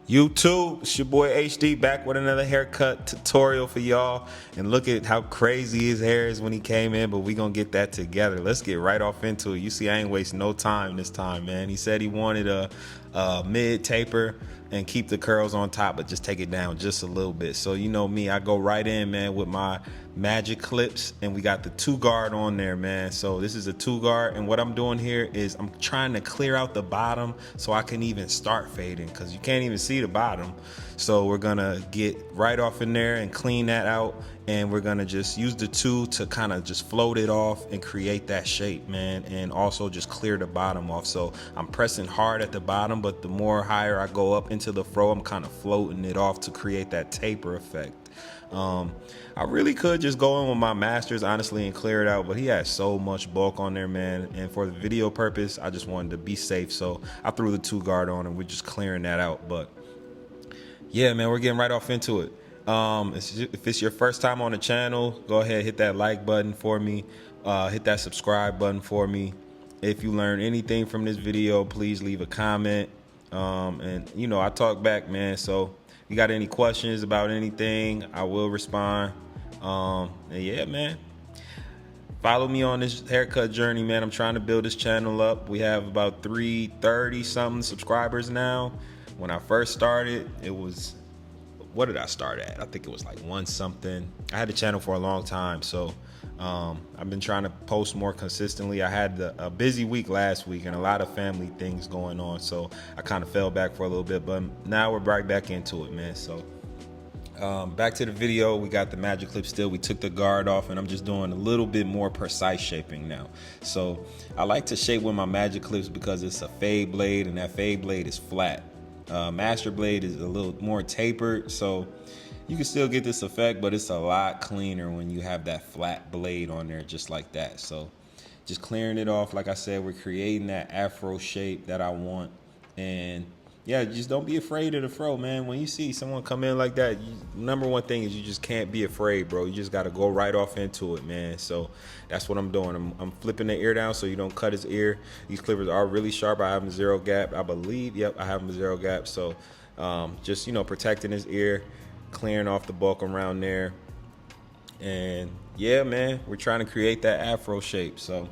YouTube, it's your boy HD back with another haircut tutorial for y'all. And look at how crazy his hair is when he came in, but we gonna get that together. Let's get right off into it. You see, I ain't wasting no time this time, man. He said he wanted a mid taper and keep the curls on top, but just take it down just a little bit. So you know me, I go right in, man, with my magic clips, and we got the 2-guard on there, man. So this is a 2-guard, and what I'm doing here is I'm trying to clear out the bottom so I can even start fading, because you can't even see the bottom. So we're gonna get right off in there and clean that out, and we're gonna just use the 2 to kind of just float it off and create that shape, man, and also just clear the bottom off. So I'm pressing hard at the bottom, but the more higher I go up into the fro, I'm kind of floating it off to create that taper effect. I really could just go in with my masters, honestly, and clear it out, but he has so much bulk on there, man. And for the video purpose, I just wanted to be safe, so I threw the 2-guard on, and we're just clearing that out. But yeah, man, we're getting right off into it. If it's your first time on the channel, go ahead, hit that like button for me. Hit that subscribe button for me. If you learn anything from this video, please leave a comment. And you know, I talk back, man. So if you got any questions about anything, I will respond. And yeah, man, follow me on this haircut journey, man. I'm trying to build this channel up. We have about 330 something subscribers now. When I first started, it was, what did I start at? I think it was like 1 something. I had the channel for a long time, so I've been trying to post more consistently. I had a busy week last week and a lot of family things going on, so I kind of fell back for a little bit, but now we're right back into it, man. So back to the video. We got the magic clip still. We took the guard off, and I'm just doing a little bit more precise shaping now. So I like to shape with my magic clips because it's a fade blade, and that fade blade is flat. Master blade is a little more tapered, so you can still get this effect, but it's a lot cleaner when you have that flat blade on there just like that. So just clearing it off. Like I said, we're creating that afro shape that I want. And yeah, just don't be afraid of the fro, man. When you see someone come in like that, number one thing is you just can't be afraid, bro. You just got to go right off into it, man. So that's what I'm doing. I'm flipping the ear down so you don't cut his ear. These clippers are really sharp. I have them 0 gap, I believe. Yep, I have them 0 gap. So just, you know, protecting his ear, clearing off the bulk around there. And yeah, man, we're trying to create that afro shape. So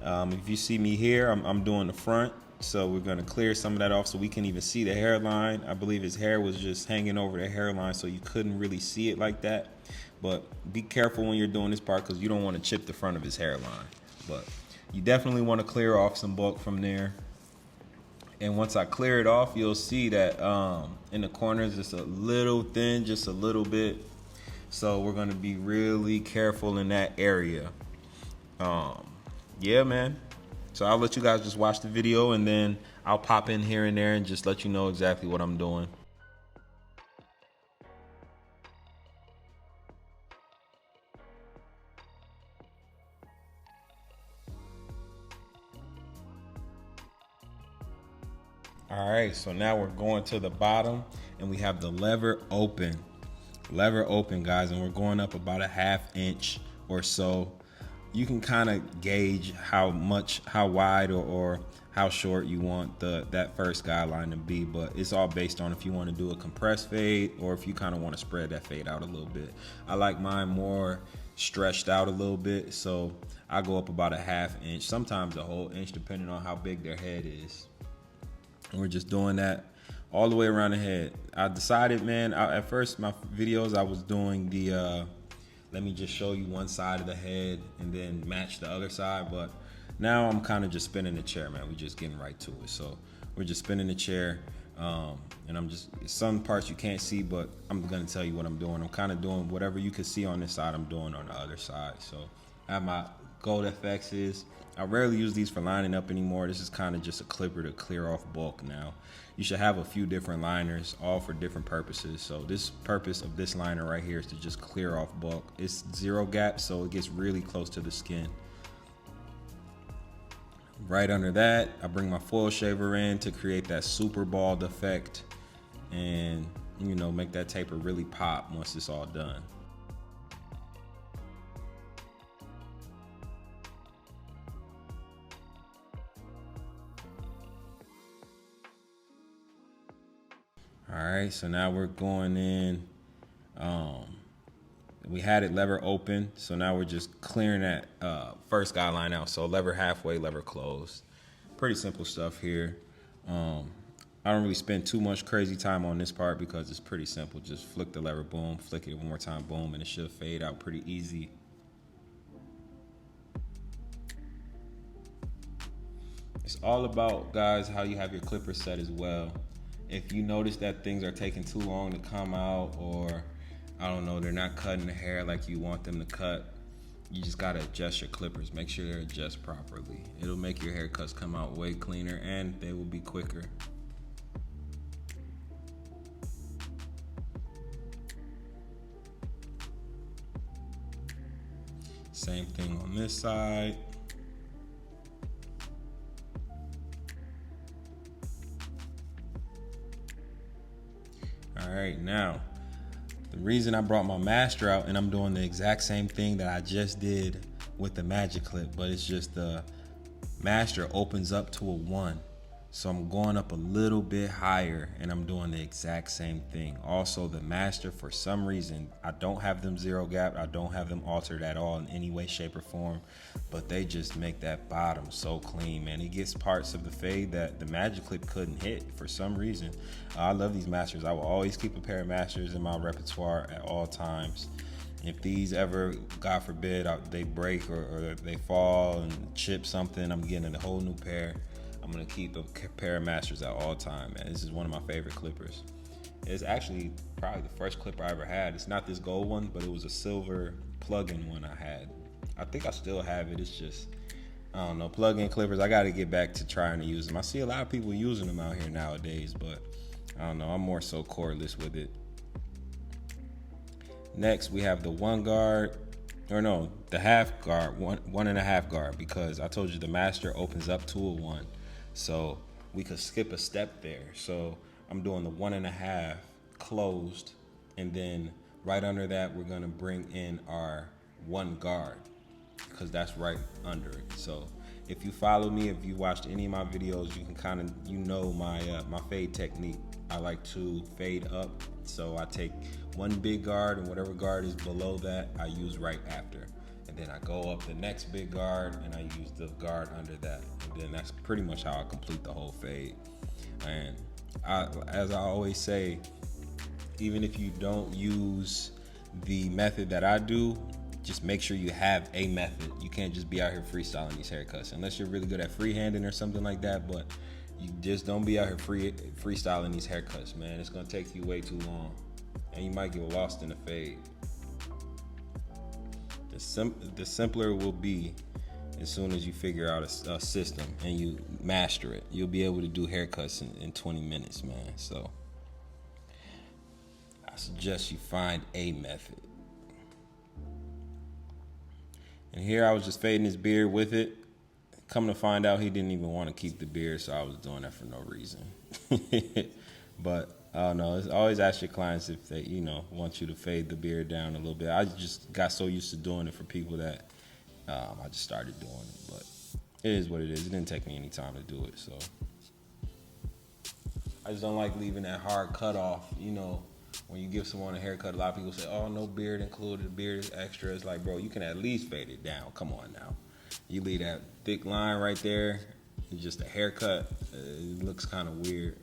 if you see me here, I'm doing the front. So we're going to clear some of that off so we can even see the hairline. I believe his hair was just hanging over the hairline, so you couldn't really see it like that. But be careful when you're doing this part, because you don't want to chip the front of his hairline. But you definitely want to clear off some bulk from there. And once I clear it off, you'll see that in the corners it's a little thin, just a little bit. So we're going to be really careful in that area. Yeah, man. So I'll let you guys just watch the video, and then I'll pop in here and there and just let you know exactly what I'm doing. All right, so now we're going to the bottom, and we have the lever open. Lever open, guys, and we're going up about a 1/2 inch or so. You can kind of gauge how wide or how short you want that first guideline to be, but it's all based on if you want to do a compressed fade or if you kind of want to spread that fade out a little bit. I like mine more stretched out a little bit, so I go up about a 1/2 inch, sometimes a whole inch, depending on how big their head is. And we're just doing that all the way around the head. I decided, man, at first my videos I was doing the let me just show you one side of the head and then match the other side, but now I'm kind of just spinning the chair, man. We're just getting right to it. So we're just spinning the chair, and I'm just, some parts you can't see, but I'm gonna tell you what I'm doing. I'm kind of doing whatever you can see on this side, I'm doing on the other side. So I have my gold FXs. I rarely use these for lining up anymore. This is kind of just a clipper to clear off bulk now. You should have a few different liners, all for different purposes. So this purpose of this liner right here is to just clear off bulk. It's 0 gap, so it gets really close to the skin. Right under that, I bring my foil shaver in to create that super bald effect and, you know, make that taper really pop once it's all done. All right, so now we're going in. We had it lever open, so now we're just clearing that first guideline out. So lever halfway, lever closed. Pretty simple stuff here. I don't really spend too much crazy time on this part because it's pretty simple. Just flick the lever, boom, flick it one more time, boom, and it should fade out pretty easy. It's all about, guys, how you have your clippers set as well. If you notice that things are taking too long to come out, or I don't know, they're not cutting the hair like you want them to cut, you just gotta adjust your clippers. Make sure they're adjusted properly. It'll make your haircuts come out way cleaner and they will be quicker. Same thing on this side. All right, now, the reason I brought my master out, and I'm doing the exact same thing that I just did with the magic clip, but it's just the master opens up to a 1. So I'm going up a little bit higher and I'm doing the exact same thing. Also, the master, for some reason, I don't have them zero gap. I don't have them altered at all in any way, shape, or form, but they just make that bottom so clean, man. It gets parts of the fade that the magic clip couldn't hit for some reason. I love these masters. I will always keep a pair of masters in my repertoire at all times. If these ever, God forbid, they break or they fall and chip something, I'm getting a whole new pair. I'm gonna keep a pair of masters at all time, man. This is one of my favorite clippers. It's actually probably the first clipper I ever had. It's not this gold one, but it was a silver plug-in one I had. I think I still have it. It's just, I don't know, plug-in clippers. I gotta get back to trying to use them. I see a lot of people using them out here nowadays, but I don't know, I'm more so cordless with it. Next, we have the the half guard, one and a half guard, because I told you the master opens up to a 1. So we could skip a step there. So I'm doing the 1.5 closed, and then right under that, we're gonna bring in our 1 guard, because that's right under it. So if you follow me, if you watched any of my videos, you can kind of, my fade technique. I like to fade up. So I take 1 big guard, and whatever guard is below that, I use right after. And then I go up the next big guard and I use the guard under that. And then that's pretty much how I complete the whole fade. And as I always say, even if you don't use the method that I do, just make sure you have a method. You can't just be out here freestyling these haircuts unless you're really good at freehanding or something like that. But you just don't be out here freestyling these haircuts, man. It's gonna take you way too long, and you might get lost in the fade. The simpler it will be as soon as you figure out a system and you master it. You'll be able to do haircuts in 20 minutes, man. So I suggest you find a method. And here I was just fading his beard with it. Come to find out, he didn't even want to keep the beard, so I was doing that for no reason. But I don't know. It's always ask your clients if they, want you to fade the beard down a little bit. I just got so used to doing it for people that I just started doing it. But it is what it is. It didn't take me any time to do it, so I just don't like leaving that hard cut off. When you give someone a haircut, a lot of people say, "Oh, no beard included. The beard is extra." It's like, bro, you can at least fade it down. Come on now. You leave that thick line right there, it's just a haircut. It looks kind of weird.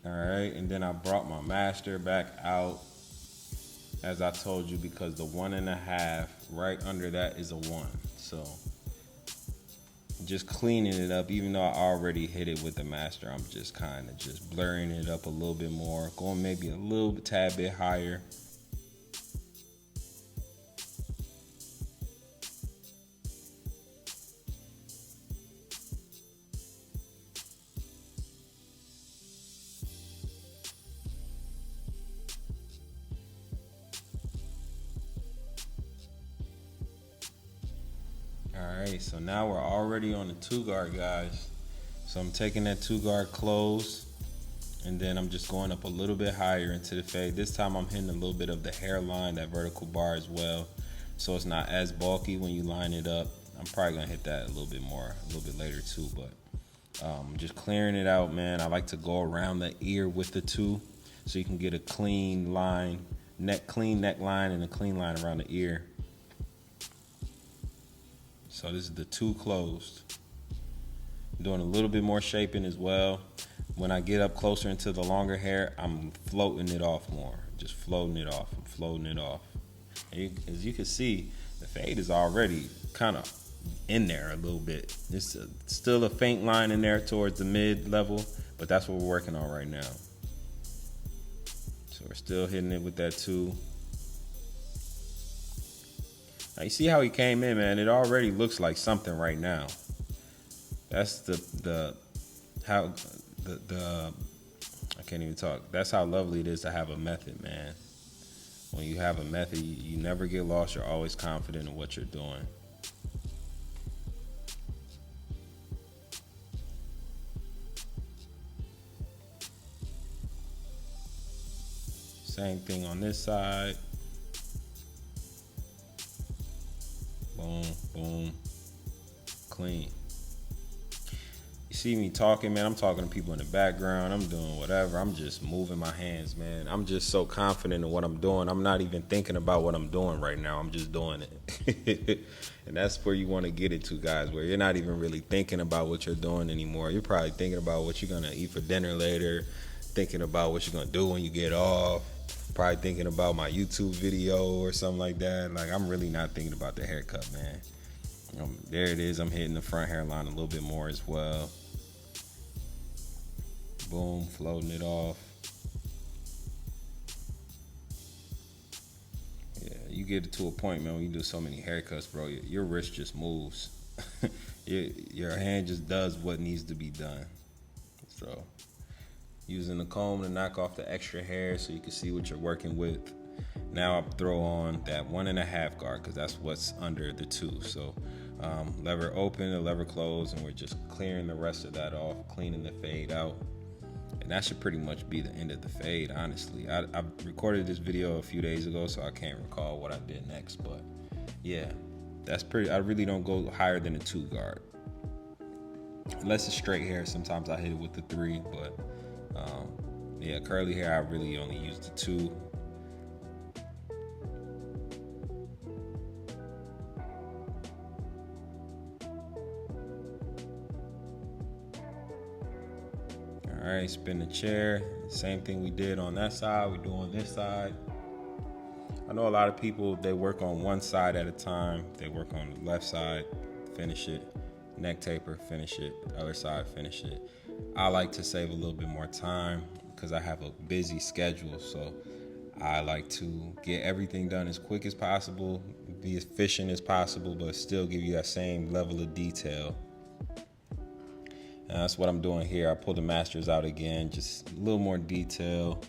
All right, and then I brought my master back out, as I told you, because the 1.5 right under that is a 1. So just cleaning it up, even though I already hit it with the master, I'm just kind of just blurring it up a little bit more, going maybe a little tad bit higher. Alright, so now we're already on the 2 guard, guys. So I'm taking that 2 guard close, and then I'm just going up a little bit higher into the fade. This time I'm hitting a little bit of the hairline, that vertical bar as well, so it's not as bulky when you line it up. I'm probably gonna hit that a little bit more, a little bit later too, but Just clearing it out, man. I like to go around the ear with the two so you can get a clean line, clean neckline and a clean line around the ear. So this is the two closed. I'm doing a little bit more shaping as well. When I get up closer into the longer hair, I'm floating it off more. Just floating it off. I'm floating it off. And as you can see, the fade is already kind of in there a little bit. It's still a faint line in there towards the mid level, but that's what we're working on right now. So we're still hitting it with that two. Now you see how he came in, man. It already looks like something right now. That's I can't even talk. That's how lovely it is to have a method, man. When you have a method, you never get lost. You're always confident in what you're doing. Same thing on this side. Boom, boom, clean. You see me talking, man, I'm talking to people in the background. I'm doing whatever. I'm just moving my hands, man. I'm just so confident in what I'm doing. I'm not even thinking about what I'm doing right now. I'm just doing it. And that's where you want to get it to, guys, where you're not even really thinking about what you're doing anymore. You're probably thinking about what you're going to eat for dinner later, thinking about what you're going to do when you get off, probably thinking about my YouTube video or something like that. Like, I'm really not thinking about the haircut, man. There it is. I'm hitting the front hairline a little bit more as well. Boom, floating it off. Yeah, you get to a point, man, when you do so many haircuts, bro, your wrist just moves. your hand just does what needs to be done. So, using the comb to knock off the extra hair so you can see what you're working with. Now I throw on that 1.5 guard because that's what's under the two. So, lever open, the lever close, and we're just clearing the rest of that off, cleaning the fade out. And that should pretty much be the end of the fade, honestly. I recorded this video a few days ago, so I can't recall what I did next. But yeah, that's pretty. I really don't go higher than a 2 guard. Unless it's straight hair, sometimes I hit it with the 3. But yeah, curly hair, I really only use the 2. All right, spin the chair. Same thing we did on that side, we do on this side. I know a lot of people, they work on one side at a time. They work on the left side, finish it. Neck taper, finish it. Other side, finish it. I like to save a little bit more time because I have a busy schedule. So I like to get everything done as quick as possible, be as efficient as possible, but still give you that same level of detail. And that's what I'm doing here. I pulled the masters out again, just a little more detail.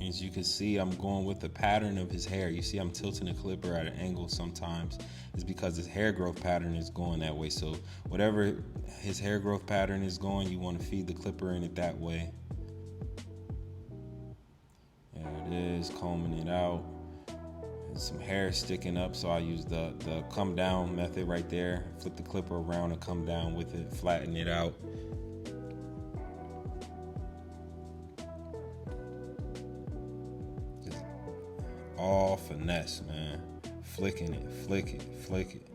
As you can see, I'm going with the pattern of his hair. You see I'm tilting the clipper at an angle sometimes. It's because his hair growth pattern is going that way. So whatever his hair growth pattern is going, you want to feed the clipper in it that way. There it is, combing it out. There's some hair sticking up, so I use the come down method right there. Flip the clipper around and come down with it, flatten it out. Just all finesse, man. Flicking it, flick it, flick it.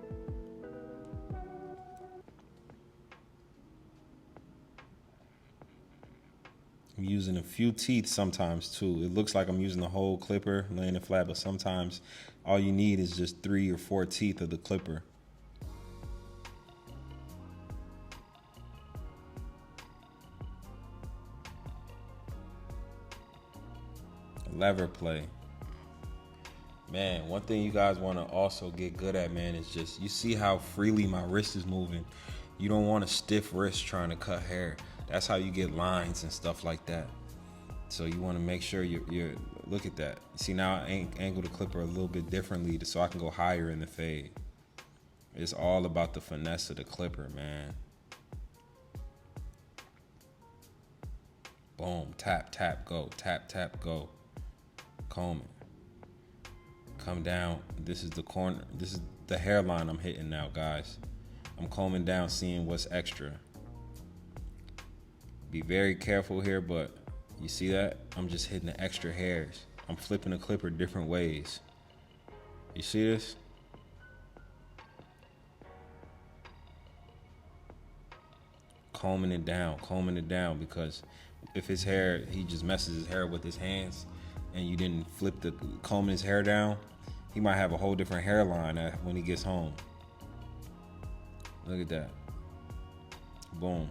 I'm using a few teeth sometimes too. It looks like I'm using the whole clipper, laying it flat, but sometimes all you need is just 3 or 4 teeth of the clipper. Lever play. Man, one thing you guys want to also get good at, man, is just, you see how freely my wrist is moving. You don't want a stiff wrist trying to cut hair. That's how you get lines and stuff like that. So you want to make sure you're look at that. See, now I angle the clipper a little bit differently so I can go higher in the fade. It's all about the finesse of the clipper, man. Boom, tap, tap, go, tap, tap, go. Comb it. Come down. This is the corner. This is the hairline I'm hitting now, guys. I'm combing down, seeing what's extra. Be very careful here, but you see that? I'm just hitting the extra hairs. I'm flipping the clipper different ways. You see this? Combing it down, because if his hair, he just messes his hair with his hands and you didn't comb his hair down, he might have a whole different hairline when he gets home. Look at that. Boom.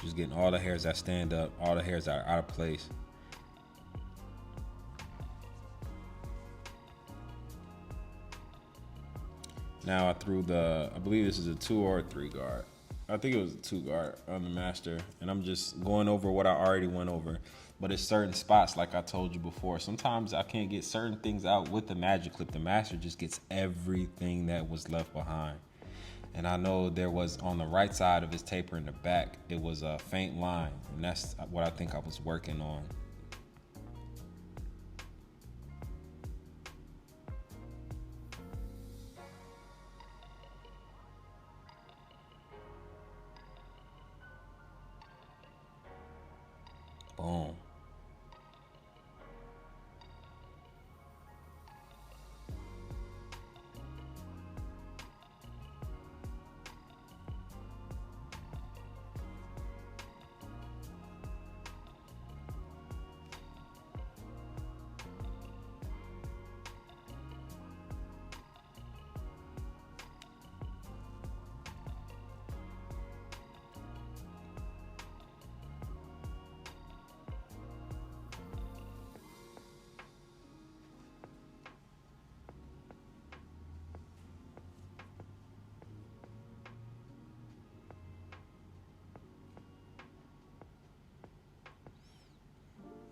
Just getting all the hairs that stand up, all the hairs that are out of place. Now I threw I believe this is a 2 or a 3 guard. I think it was a 2 guard on the master. And I'm just going over what I already went over. But it's certain spots, like I told you before. Sometimes I can't get certain things out with the magic clip. The master just gets everything that was left behind. And I know there was on the right side of his taper in the back, it was a faint line. And that's what I think I was working on. Boom.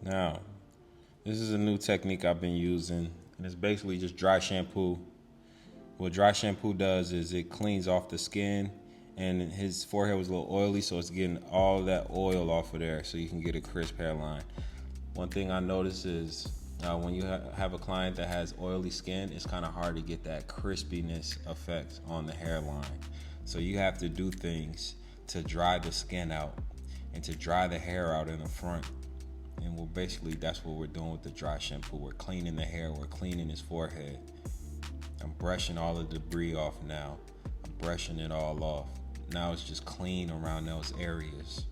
Now, this is a new technique I've been using, and it's basically just dry shampoo. What dry shampoo does is it cleans off the skin, and his forehead was a little oily, so it's getting all that oil off of there so you can get a crisp hairline. One thing I notice is when you have a client that has oily skin, it's kind of hard to get that crispiness effect on the hairline. So you have to do things to dry the skin out and to dry the hair out in the front. And that's what we're doing with the dry shampoo. We're cleaning the hair, we're cleaning his forehead. I'm brushing all the debris off now. I'm brushing it all off. Now it's just clean around those areas.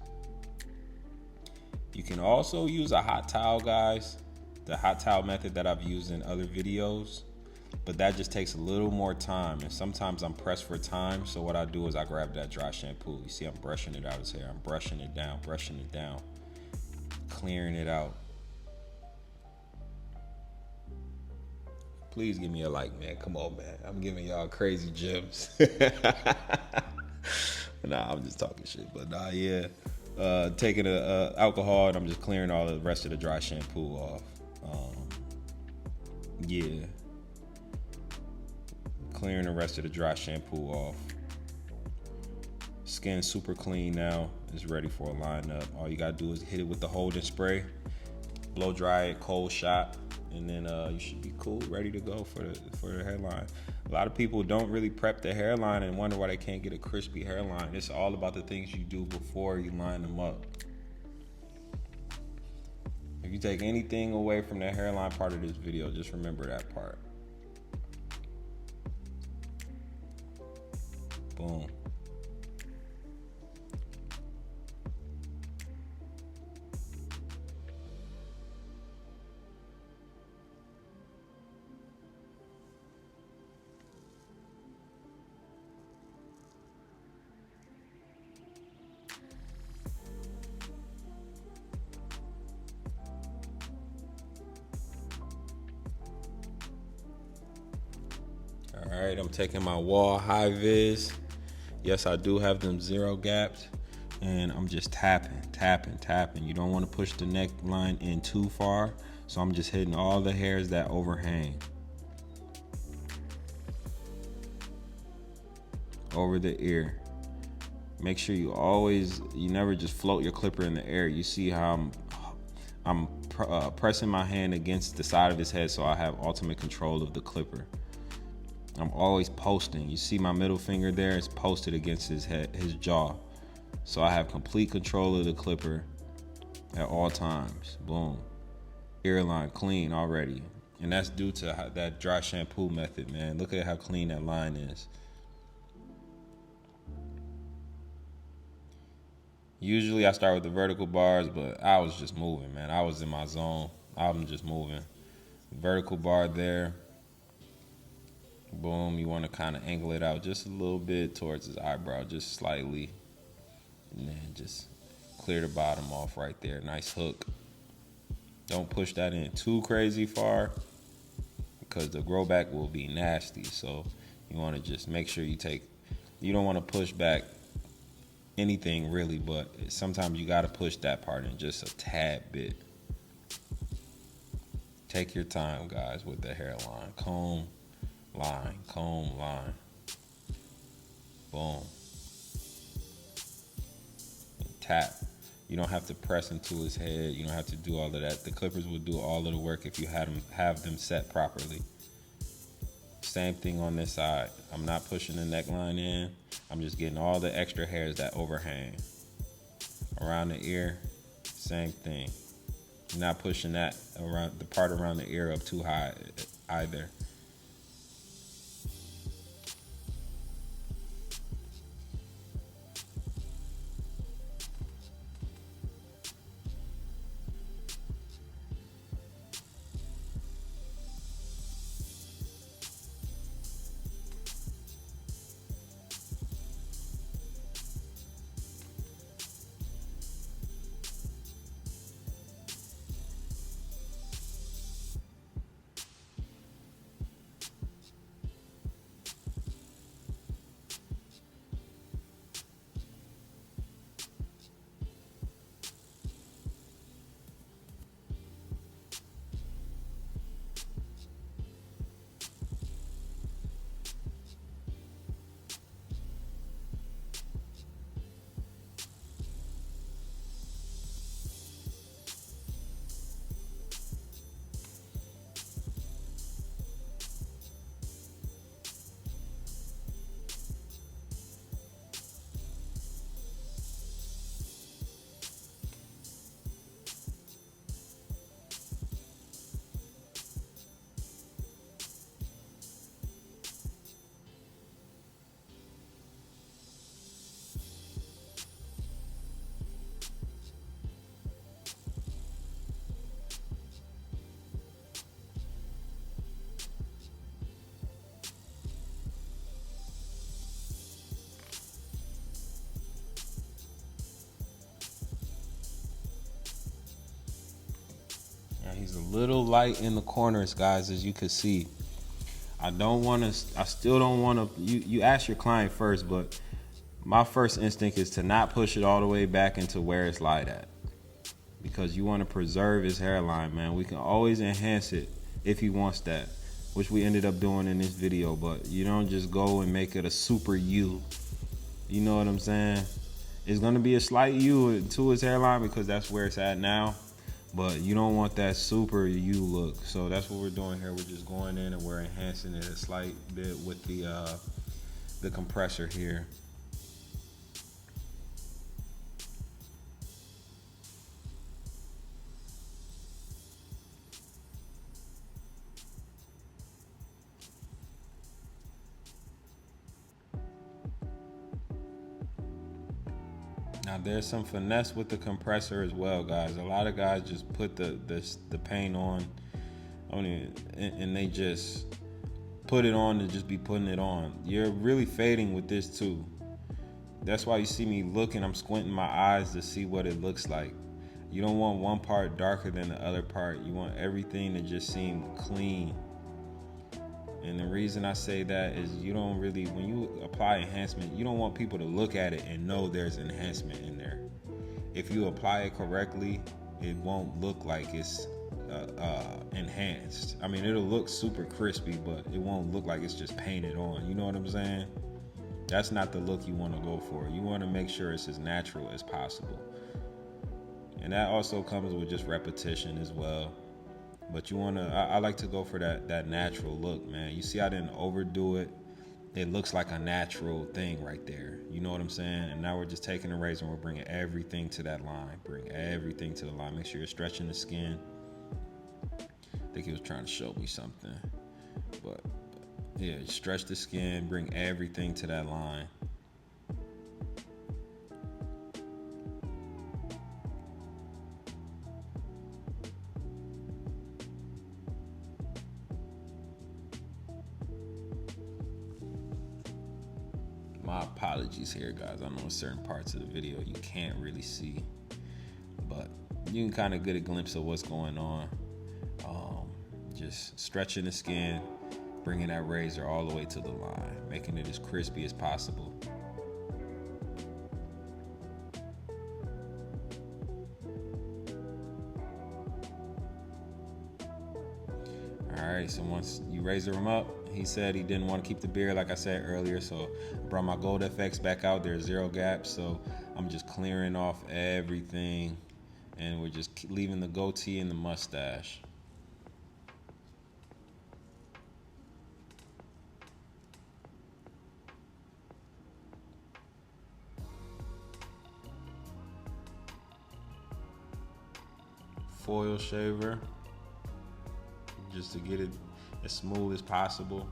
You can also use a hot towel, guys. The hot towel method that I've used in other videos. But that just takes a little more time. And sometimes I'm pressed for time. So what I do is I grab that dry shampoo. You see I'm brushing it out his hair. I'm brushing it down. Clearing it out. Please give me a like, man. Come on, man. I'm giving y'all crazy gems. Nah, I'm just talking shit. But nah, yeah. Taking alcohol and I'm just clearing all the rest of the dry shampoo off. Yeah. Clearing the rest of the dry shampoo off. Skin super clean now. It's ready for a lineup. All you gotta do is hit it with the hold and spray. Blow dry it, cold shot. And then you should be cool, ready to go for the hairline. A lot of people don't really prep the hairline and wonder why they can't get a crispy hairline. It's all about the things you do before you line them up. If you take anything away from the hairline part of this video, just remember that part. Boom. All right, I'm taking my wall high vis. Yes, I do have them zero gaps. And I'm just tapping. You don't want to push the neckline in too far. So I'm just hitting all the hairs that overhang. Over the ear. Make sure you never just float your clipper in the air. You see how I'm pressing my hand against the side of his head so I have ultimate control of the clipper. I'm always posting. You see my middle finger there? It's posted against his head, his jaw. So I have complete control of the clipper at all times. Boom. Hairline clean already. And that's due to that dry shampoo method, man. Look at how clean that line is. Usually I start with the vertical bars, but I was just moving, man. I was in my zone. I'm just moving. Vertical bar there. Boom. You want to kind of angle it out just a little bit towards his eyebrow, just slightly. And then just clear the bottom off right there. Nice hook. Don't push that in too crazy far because the grow back will be nasty. So you want to just make sure you don't want to push back anything really, but sometimes you got to push that part in just a tad bit. Take your time, guys, with the hairline. Comb, line. Boom. And tap. You don't have to press into his head. You don't have to do all of that. The clippers will do all of the work if you have them set properly. Same thing on this side. I'm not pushing the neckline in. I'm just getting all the extra hairs that overhang. Around the ear, same thing. You're not pushing that around the part around the ear up too high either. He's a little light in the corners, guys, as you can see. I still don't want to, you ask your client first, but my first instinct is to not push it all the way back into where it's light at. Because you want to preserve his hairline, man. We can always enhance it if he wants that, which we ended up doing in this video, but you don't just go and make it a super U. You know what I'm saying? It's going to be a slight U to his hairline because that's where it's at now. But you don't want that super U look. So that's what we're doing here. We're just going in and we're enhancing it a slight bit with the compressor here. Now there's some finesse with the compressor as well, guys. A lot of guys just put the paint on and they just put it on to just be putting it on. You're really fading with this too. That's why you see me looking. I'm squinting my eyes to see what it looks like. You don't want one part darker than the other part. You want everything to just seem clean. And the reason I say that is you don't really, when you apply enhancement, you don't want people to look at it and know there's enhancement in there. If you apply it correctly, it won't look like it's enhanced. I mean, it'll look super crispy, but it won't look like it's just painted on. You know what I'm saying? That's not the look you want to go for. You want to make sure it's as natural as possible. And that also comes with just repetition as well. But you want to, I like to go for that natural look, man. You see, I didn't overdo it. It looks like a natural thing right there. You know what I'm saying? And now we're just taking a razor and we're bringing everything to that line. Bring everything to the line. Make sure you're stretching the skin. I think he was trying to show me something. But yeah, stretch the skin, bring everything to that line. My apologies here, guys. I know certain parts of the video you can't really see, but you can kind of get a glimpse of what's going on. Just stretching the skin, bringing that razor all the way to the line, making it as crispy as possible. All right, so once you razor him up, he said he didn't want to keep the beard like I said earlier, so I brought my Gold FX back out. There's 0 gaps, so I'm just clearing off everything, and we're just leaving the goatee and the mustache. Foil shaver, just to get it as smooth as possible.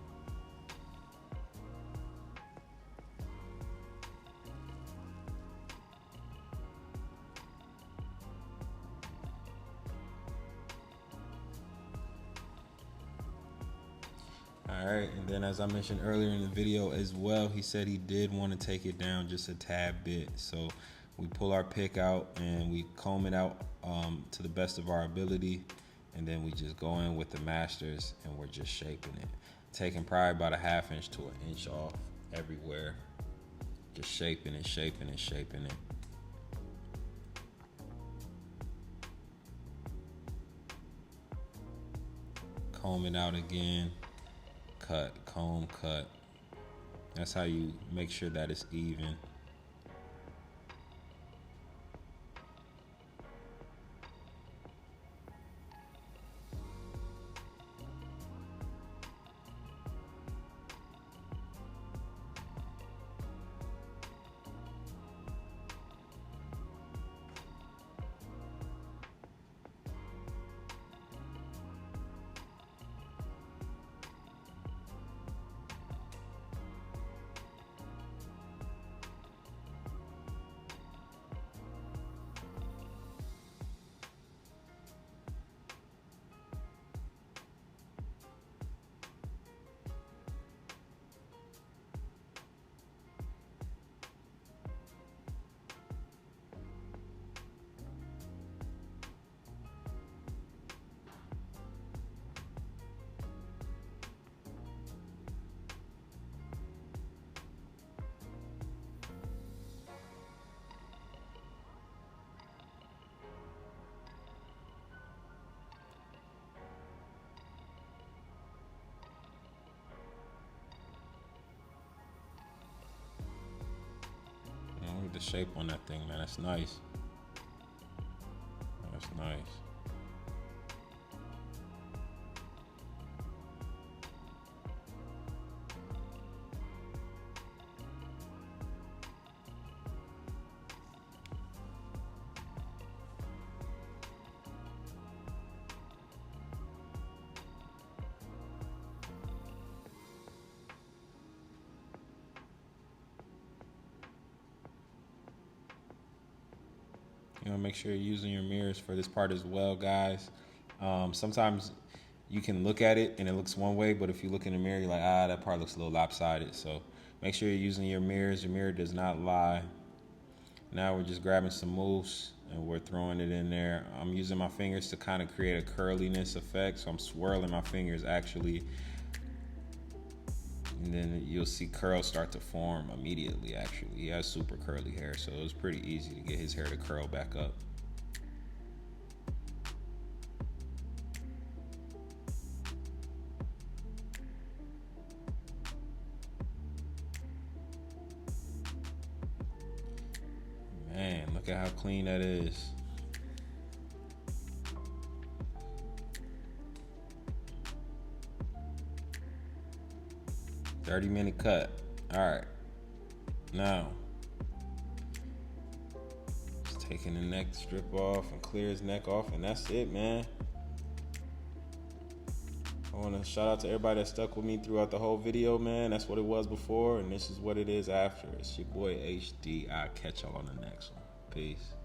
All right, and then as I mentioned earlier in the video as well, he said he did want to take it down just a tad bit. So we pull our pick out and we comb it out to the best of our ability, and then we just go in with the masters and we're just shaping it, taking probably about a 1/2 inch to 1 inch off everywhere, just shaping it, shaping it, shaping it. Comb it out again, cut, comb, cut. That's how you make sure that it's even. Look at the shape on that thing, man. That's nice. That's nice. You know, make sure you're using your mirrors for this part as well, guys. Sometimes you can look at it and it looks one way, but if you look in the mirror, you're like, that part looks a little lopsided. So make sure you're using your mirrors. Your mirror does not lie. Now we're just grabbing some mousse and we're throwing it in there. I'm using my fingers to kind of create a curliness effect. So I'm swirling my fingers actually. And then you'll see curls start to form immediately, actually. He has super curly hair, so it was pretty easy to get his hair to curl back up. Look at how clean that is. "30-minute cut." All right. Now, just taking the neck strip off and clear his neck off, and that's it, man. I want to shout out to everybody that stuck with me throughout the whole video, man. That's what it was before, and this is what it is after. It's your boy HD. I'll catch y'all on the next one. Peace.